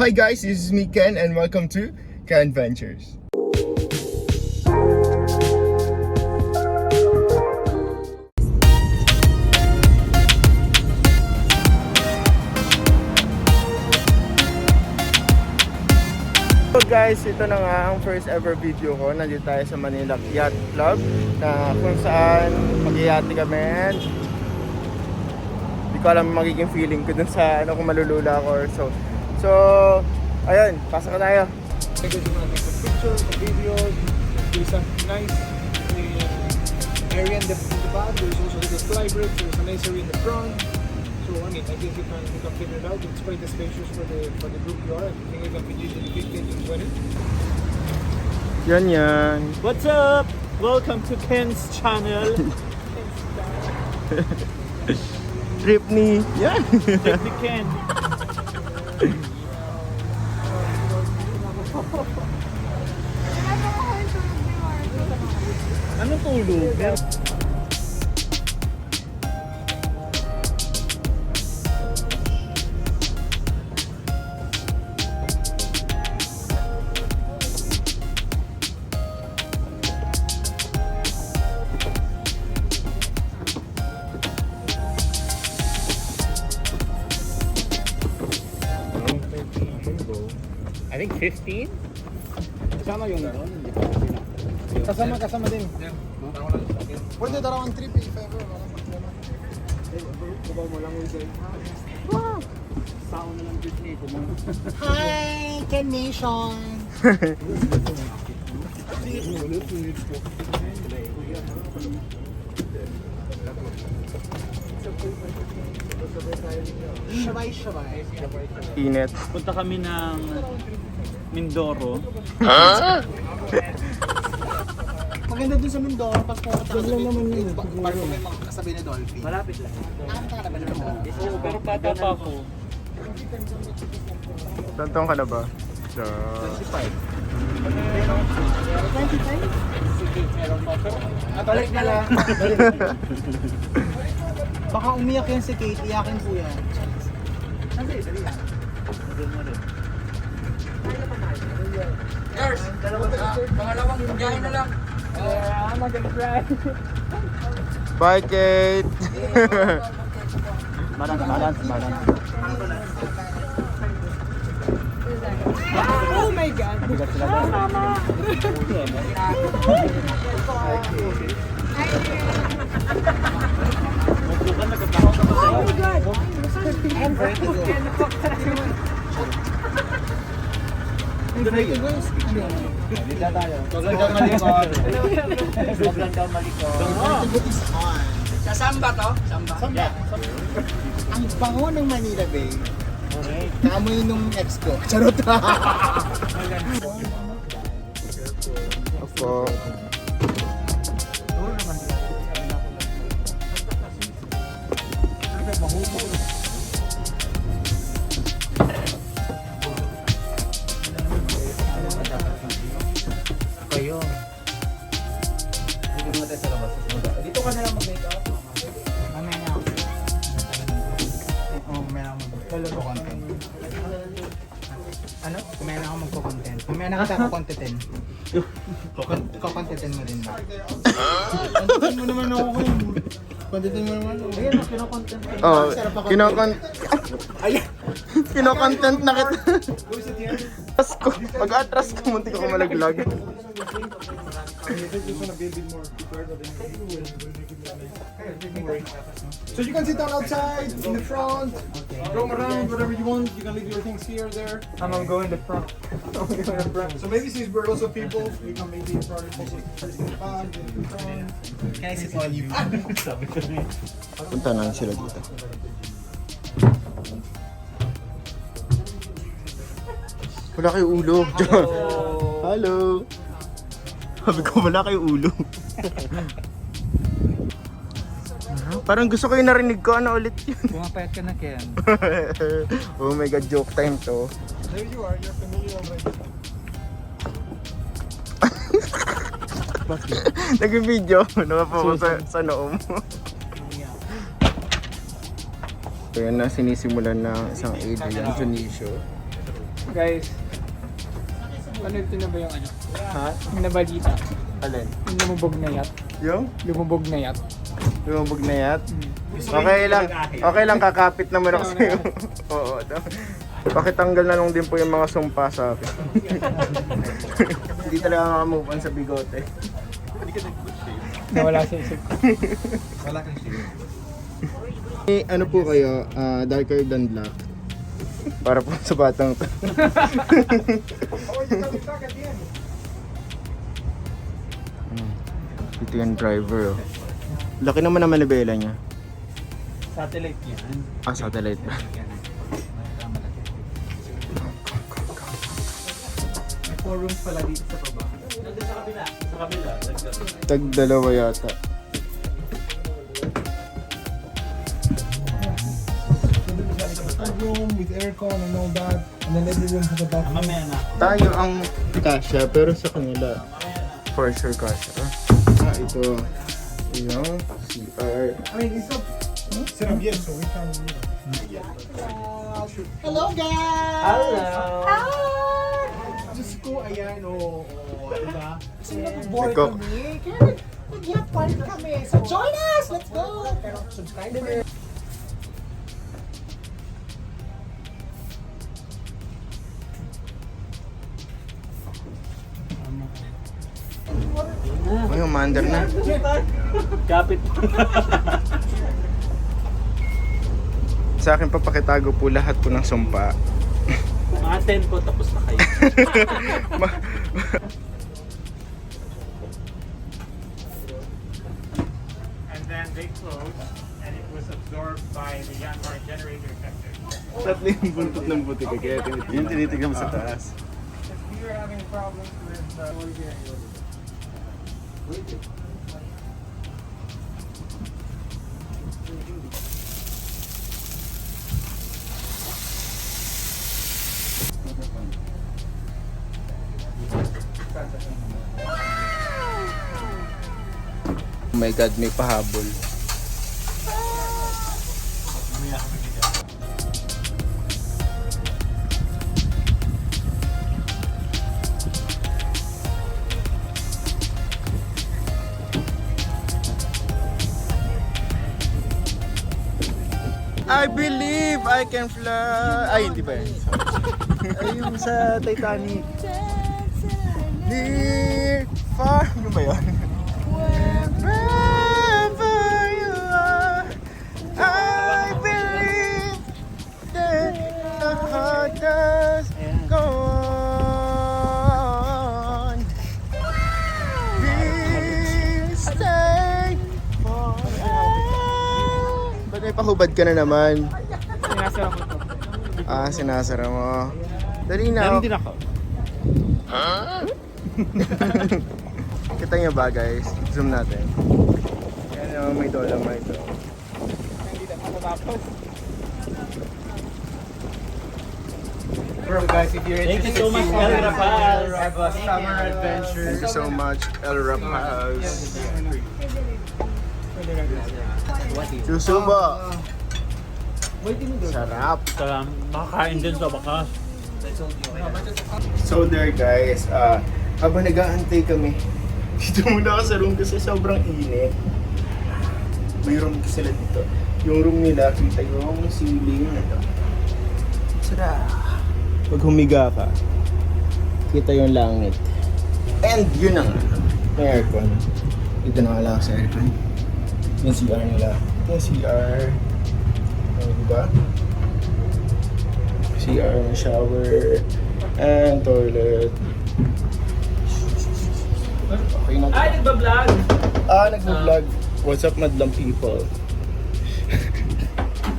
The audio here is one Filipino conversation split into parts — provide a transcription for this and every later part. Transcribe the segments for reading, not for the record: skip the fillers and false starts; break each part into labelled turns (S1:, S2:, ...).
S1: Hi guys, this is me Ken and welcome to Ken Ventures. So guys, ito na nga ang first ever video ko. Nandito tayo sa Manila Yacht Club na kung saan mag-yachty kami and hindi ko alam magiging feeling ko dun sa ano kung malulula ako or so. So, ayun, pasok na tayo.
S2: Because you want to take some pictures, some videos, do something nice. Area in the back, there's also the fly bridge, there's a nice area in the front. So I mean, I think you can figure it out. It's quite spacious for the group you are. I think you can fit easily 15 to 20.
S1: Yan.
S3: What's up? Welcome to Ken's channel.
S1: Trip ni. Yan.
S3: Trip ni Ken. Anong tulog? I think 15?
S2: Kasama yung Kasama din. Pwede darawang trip if ever. Kubaw mo lang yung
S3: Sound na lang Disney ko mo.
S2: Hi, Ken Nation! Shabay.
S1: Init.
S3: Punta kami ng Mindoro.
S2: Maganda dun sa Mindoro, pas pumunta ka sa Mindoro. Parang may mga kasabi na dolphin.
S3: Malapit lang.
S2: Nakakita ka na ba naman?
S3: Oo, pero bata pa ako.
S1: Tantong ka na ba? So,
S2: 25? Sige, meron pa. Balik na lang. Baka umiyak yan si Kate, iyakin po yan. Dali lang.
S4: Girls, pangalawang biyahe na lang.
S3: I'm not gonna cry.
S1: bye Kate.
S3: Balance.
S4: Oh my God! Mama! Oh my God! I'm ready to go.
S2: Dito tayo.
S3: Huwag daw malikot.
S4: Sa Samba to? Samba?
S2: Ang bango ng Manila Bay.
S3: Okay.
S2: Naamoy nung ex ko. Charot!
S1: Opo.
S3: Kayo.
S2: Dito ka na lang mag-make up. Mamaya na ako. Oo, mamaya na ako mag-content. Ano? Mamaya na ako magko-content. Mamaya na kita ako-contentin. Ko-contentin mo din ba? Contentin mo naman ako kayo. Contentin mo naman ako. Ayan, kino-content ko.
S1: Oh, kino-content na kita.
S2: Who's it here?
S1: Atras ko. Pag-atras ko, muntik ako malaglag.
S2: So you can sit down outside, in the front, roam around, whatever you want. You can leave your things here, there.
S1: I'm going to the front.
S2: So maybe since we're lots of people, we can maybe start it in the back, in the front. Can I sit on you?
S1: Punta na sila dito. Wala kayo ulo. Hello. Sabi ko wala kayo ulo. Parang gusto ko yung narinig ko. Ano ulit yun?
S3: Pumapayat ka na, Ken.
S1: Oh my God, joke time to.
S2: There you are, you're familiar already.
S1: Nag-video. Nakapokus sa noom. Kaya na sinisimulan ng isang Adrian Junicio.
S2: Guys, ano ito na ba yung ano?
S1: Ha?
S2: Yung nabalita?
S1: Alin?
S2: Yung lumubog na yacht?
S1: Yung?
S2: Lumubog na yacht?
S1: Lumubog na yacht? Okay lang. Okay lang, kakapit naman ako sa'yo. Oo. Pakitanggal na lang din po yung mga sumpa sa akin. Hindi talaga makamove on sa bigote.
S2: Nawala sa isip ko.
S1: Ano po kayo? Darker than black? Para po sa batang to. Ito yung driver. Oh. Laki naman ang manibela niya.
S3: Satellite yan.
S1: Satellite ba?
S3: May 4 rooms pala dito sa baba. Nandun sa kabila. Sa kabila.
S1: Tag dalawa yata.
S2: Room with aircon and all that. And then every room has a bathroom.
S3: Mamaya na.
S1: Tayo ang kasya pero sa kanila. For sure kasya. Ito. Yung CR.
S2: I mean, it's not set up yet, so we can. Hello, guys!
S3: Hello!
S2: Diyos ko, ayan, diba? Kasi
S1: Ikaw.
S2: nag-board kami. Kaya nag-yacht party kami. So join us! Let's go! Pero subscribe na.
S1: Uy, umaandar na.
S3: Kapit.
S1: Sa akin papakitago po lahat po ng sumpa.
S3: Mga 10 po tapos na kayo.
S5: And then they closed, and it was absorbed by the Yacht generator sector.
S1: Tatlo yung buntot ng buti kaya yung tinitignan mo sa taas.
S2: We were having problems with
S1: Oh my God, may pahabol. I believe I can fly. Ay, hindi ba yan? Ay, yung sa Titanic. Near, far. Ano ba yun? Wherever you are, I believe that the heart does go on. Please stay forever. Ba't may pahubad ka na naman?
S2: Sinasara ko to.
S1: Sinasara mo. Dali na.
S3: Meron din ako.
S1: Kita niyo ba guys? Zoom natin. Yan may dolomite ito.
S2: Hindi na matatapos.
S5: Bro, guys, if you're
S3: Thank you so much, El Rapaz.
S5: have a summer adventure,
S1: Thank you so much, El Rapaz. Susubo! Sarap!
S3: Makakain din sa bakas.
S1: So there guys, habang nag-aantay kami, dito muna ako sa room kasi sobrang init. May room sila dito. Yung room nila, kita yung ceiling na to. Sarap! Pag humiga ka, kita yung langit. And yun na nga, may aircon. Dito na nga lang sa aircon. Yung CR nila. Yung CR. Diba? CR, shower, and toilet. Okay na.
S3: Ay, nagbablog!
S1: Nag-vlog. What's up, madlang people?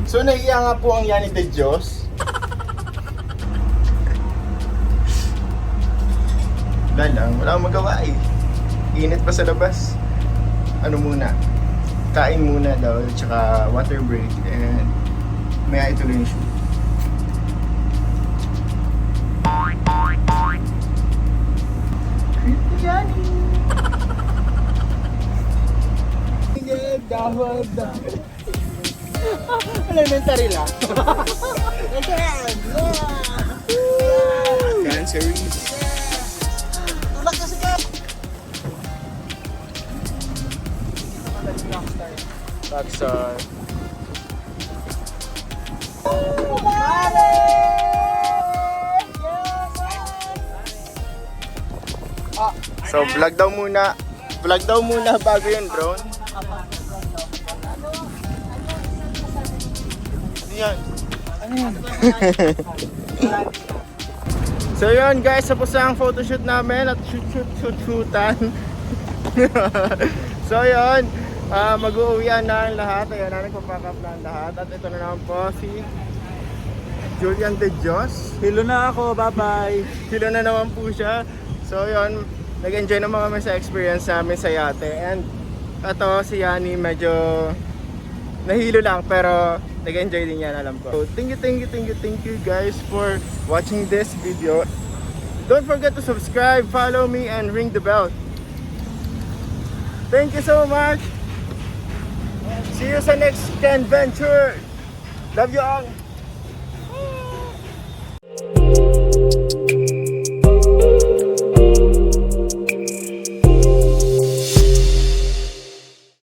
S1: So, naiiya nga po ang Yanni de Diyos. Wala lang, wala akong magawa eh. Init pa sa labas. Ano muna? Kain muna daw, tsaka water break, and may ituloy yung shoot. Yanni!
S2: Dahod.
S1: Elementary lang.
S2: Yeah.
S1: series. Rockstar. So vlog daw muna. Vlog daw muna bago yung drone. Ano yan? Ano yan? So yun guys, tapos na ang photoshoot namin at shootan. So yun, mag-uuwian na ang lahat. Ayan na, nagpapack up na ang lahat. At ito na naman po si Julian De Dios.
S3: Hilo na ako, bye-bye.
S1: Sila na naman po siya. So yun, nag-enjoy naman kami sa experience namin sa yate. And ito si Yani medyo nahilo lang pero nag-enjoy din yan, alam ko. So thank you guys for watching this video. Don't forget to subscribe, follow me and ring the bell. Thank you so much. See you sa next Ken Venture. Love you all.